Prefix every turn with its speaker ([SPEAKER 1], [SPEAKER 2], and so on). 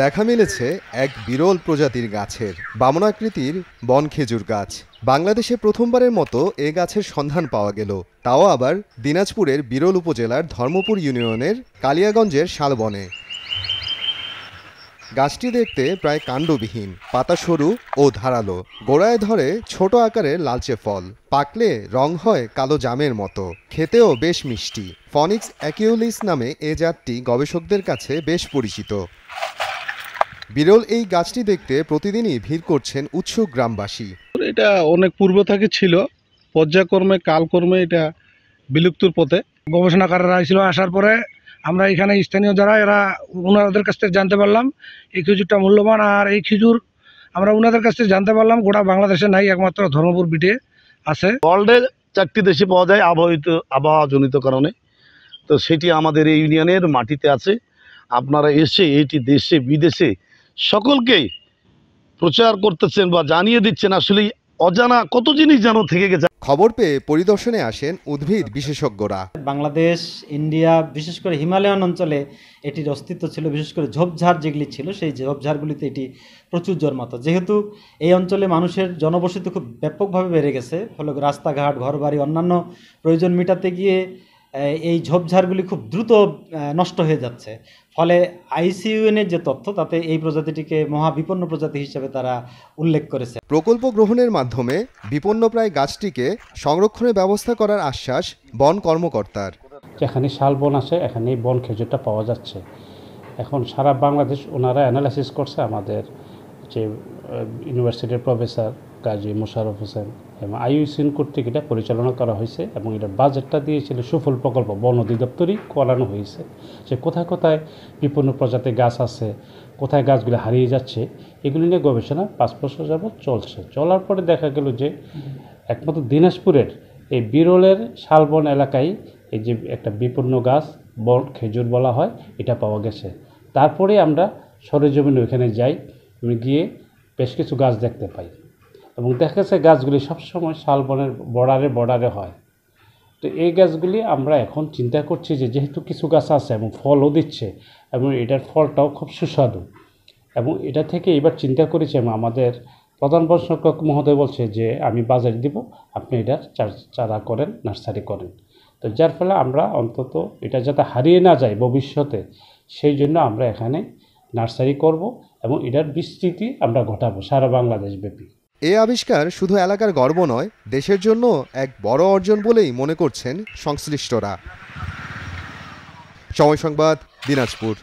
[SPEAKER 1] দেখা মিলেছে এক বিরল প্রজাতির গাছের বামনাকৃতির বন খেজুর গাছ। বাংলাদেশে প্রথমবারের মতো এ গাছের সন্ধান পাওয়া গেল, তাও আবার দিনাজপুরের বিরল উপজেলার ধর্মপুর ইউনিয়নের কালিয়াগঞ্জের শালবনে। গাছটি দেখতে প্রায় কাণ্ডবিহীন, পাতা সরু ও ধারালো, গোড়ায় ধরে ছোট আকারের লালচে ফল, পাকলে রং হয় কালো জামের মতো, খেতেও বেশ মিষ্টি। ফনিক্স অ্যাকিউলিস নামে এ জাতটি গবেষকদের কাছে বেশ পরিচিত। বিরল এই গাছটি দেখতে প্রতিদিনই ভিড় করছেন উৎসুক গ্রামবাসী।
[SPEAKER 2] এটা অনেক পূর্ব থেকে ছিল, পর্যায়ক্রমে কালক্রমে এটা বিলুপ্তির পথে। গবেষণাকাররা ছিল, আসার পরে আমরা এখানে স্থানীয় যারা এরা ওনাদের কাছ থেকে জানতে পারলাম এই খেজুরটা মূল্যবান। আর এই খেজুর আমরা ওনাদের কাছ থেকে জানতে পারলাম গোটা বাংলাদেশে নাই, একমাত্র ধর্মপুর বিটে আছে। ওয়ার্ল্ডে 4টি দেশে পাওয়া যায় আবহাওয়াজনিত কারণে, তো সেটি আমাদের এই ইউনিয়নের মাটিতে আছে। আপনারা এসে এটি দেশে বিদেশে সকলকেই প্রচার করতেছেন বা জানিয়ে দিচ্ছেন। আসলে অজানা কত জিনিস যেন থেকে গেছে।
[SPEAKER 1] খবর পেয়ে পরিদর্শনে আসেন উদ্ভিদ বিশেষজ্ঞরা।
[SPEAKER 3] বাংলাদেশ, ইন্ডিয়া, বিশেষ করে হিমালয়ান অঞ্চলে এটির অস্তিত্ব ছিল। বিশেষ করে ঝোপঝাড় যেগুলি ছিল, সেই ঝোপঝাড়গুলিতে এটি প্রচুর জন্মাতো। যেহেতু এই অঞ্চলে মানুষের জনবসতি খুব ব্যাপকভাবে বেড়ে গেছে, ফলে রাস্তাঘাট, ঘরবাড়ি, অন্যান্য প্রয়োজন মেটাতে গিয়ে এই ঝোপঝাড়গুলি খুব দ্রুত নষ্ট হয়ে যাচ্ছে। ফলে আইসিইউএনের যে তথ্য, তাতে এই প্রজাতিটিকে মহাবিপন্ন প্রজাতি হিসেবে তারা উল্লেখ করেছে।
[SPEAKER 1] প্রকল্প গ্রহণের মাধ্যমে বিপন্নপ্রায় গাছটিকে সংরক্ষণের ব্যবস্থা করার আশ্বাস বন কর্মকর্তার।
[SPEAKER 4] যেখানে শালবন আছে এখানে বন খেজুরটা পাওয়া যাচ্ছে। এখন সারা বাংলাদেশ ওনারা অ্যানালাইসিস করছে। আমাদের যে ইউনিভার্সিটির প্রফেসর কাজী মোশাররফ হোসেন এবং আইইউসিএন কর্তৃক এটা পরিচালনা করা হয়েছে এবং এটার বাজেটটা দিয়েছিল সুফল প্রকল্প, বন অধিদপ্তরই করানো হয়েছে। যে কোথায় কোথায় বিপন্ন প্রজাতির গাছ আছে, কোথায় গাছগুলো হারিয়ে যাচ্ছে, এগুলি নিয়ে গবেষণা 5 বছর যাবৎ চলছে। চলার পরে দেখা গেল যে একমাত্র দিনাজপুরের এই বিরলের শালবন এলাকায় এই যে একটা বিপন্ন গাছ বন খেজুর বলা হয়, এটা পাওয়া গেছে। তারপরে আমরা সরেজমিনে ওইখানে যাই, গিয়ে বেশ কিছু গাছ দেখতে পাই এবং দেখা যাচ্ছে গাছগুলি সবসময় শালবনের বর্ডারে হয়। তো এই গাছগুলি আমরা এখন চিন্তা করছি যে যেহেতু কিছু গাছ আছে এবং ফলও দিচ্ছে এবং এটার ফলটাও খুব সুস্বাদু, এবং এটা থেকে এবার চিন্তা করেছি এবং আমাদের প্রধান বন সংরক্ষক মহোদয় বলছে যে আমি বাজারে দিব, আপনি এটা চারা করেন, নার্সারি করেন। তো যার ফলে আমরা অন্তত এটা যাতে হারিয়ে না যায় ভবিষ্যতে, সেই জন্য আমরা এখানে নার্সারি করব এবং এটার বিস্তৃতি আমরা ঘটাবো সারা বাংলাদেশ ব্যাপী।
[SPEAKER 1] এই আবিষ্কার শুধু এলাকার গর্ব নয়, দেশের জন্য এক বড় অর্জন বলেই মনে করছেন সংশ্লিষ্টরা। সময় সংবাদ, দিনাজপুর।